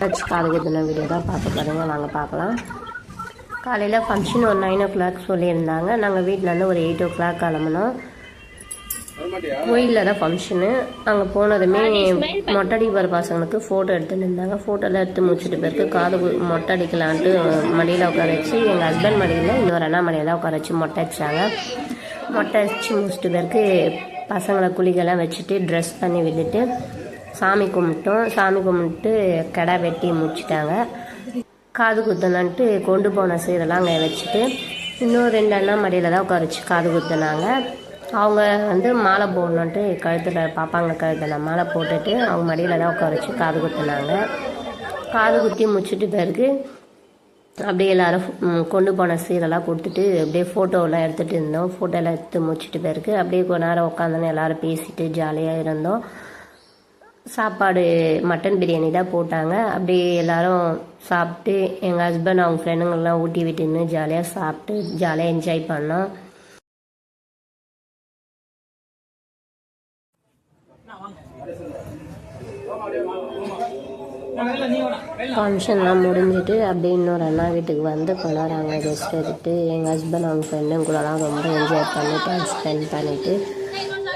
வச்சு காது குத்தின வீடியோ தான் பார்க்க போகிறீங்க. வாங்க பார்க்கலாம். காலையில் ஃபங்க்ஷன் ஒரு 9 o'clock சொல்லியிருந்தாங்க. நாங்கள் வீட்டிலேருந்து ஒரு 8 o'clock கிளம்பினோம். கோயிலில் தான் ஃபங்க்ஷனு. அங்கே போனதுமே மொட்டடி போகிற பசங்களுக்கு ஃபோட்டோ எடுத்துகிட்டு இருந்தாங்க. ஃபோட்டோலாம் எடுத்து முடிச்சுட்டு பிறகு காது மொட்டை அடிக்கலான்ட்டு மடியில் உட்கார வச்சு எங்கள் ஹஸ்பண்ட் மடியில் இன்னொரு அண்ணா மடியில் தான் உட்கார வச்சு மொட்டை அடித்தாங்க. மொட்டை அடித்து முடிச்சுட்டு பிறகு பசங்களை குளிக்கெல்லாம் வச்சுட்டு ட்ரெஸ் பண்ணி விட்டுட்டு சாமி கும்பிட்டோம். சாமி கும்பிட்டு கடை வெட்டி முடிச்சிட்டாங்க. காது குத்தணுன்ட்டு கொண்டு போன சீரெல்லாம் அங்கே வச்சுட்டு இன்னும் 2 அண்ணா மடியில் தான் உட்கார வச்சு காது குத்தினாங்க. அவங்க வந்து மாலை போடணுன்ட்டு கழுத்தில் பாப்பாங்க கழுத்தில் மாலை போட்டுட்டு அவங்க மடியில் தான் உட்கார வச்சு காது குத்தினாங்க. காது குத்தி முடிச்சுட்டு பிறகு அப்படியே எல்லோரும் கொண்டு போன சீரெல்லாம் கொடுத்துட்டு அப்படியே ஃபோட்டோவெல்லாம் எடுத்துகிட்டு இருந்தோம். ஃபோட்டோலாம் எடுத்து முடிச்சுட்டு பிறகு அப்படியே கொஞ்ச நேரம் உட்காந்துன்னு எல்லோரும் பேசிட்டு ஜாலியாக இருந்தோம். சாப்பாடு மட்டன் பிரியாணி தான் போட்டாங்க. அப்படியே எல்லோரும் சாப்பிட்டு எங்கள் ஹஸ்பண்ட் அவங்க ஃப்ரெண்டுங்கள்லாம் ஊட்டி விட்டுன்னு ஜாலியாக சாப்பிட்டு ஜாலியாக என்ஜாய் பண்ணோம். ஃபங்க்ஷன்லாம் முடிஞ்சிட்டு அப்படியே இன்னொரு அண்ணா வீட்டுக்கு வந்து கொண்டாடுறாங்க. ரெஸ்ட் எடுத்துட்டு எங்கள் ஹஸ்பண்ட் அவங்க ஃப்ரெண்டுங்க கூடலாம் ரொம்ப என்ஜாய் பண்ணி டைம் ஸ்பெண்ட் பண்ணிவிட்டு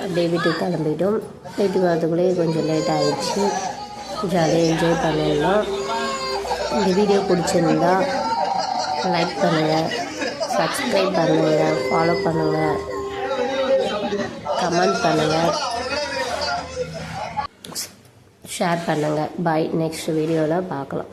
அப்படியே வீட்டுக்கு கிளம்பிட்டோம். வீட்டுக்கு வரதுக்குள்ளேயே கொஞ்சம் லேட் ஆகிடுச்சு. ஜாலியாக என்ஜாய் பண்ணிடலாம். இந்த வீடியோ பிடிச்சிருந்தா லைக் பண்ணுங்கள், சப்ஸ்கிரைப் பண்ணுங்கள், ஃபாலோ பண்ணுங்கள், கமெண்ட் பண்ணுங்கள், ஷேர் பண்ணுங்கள். பாய். நெக்ஸ்ட் வீடியோவில் பார்க்கலாம்.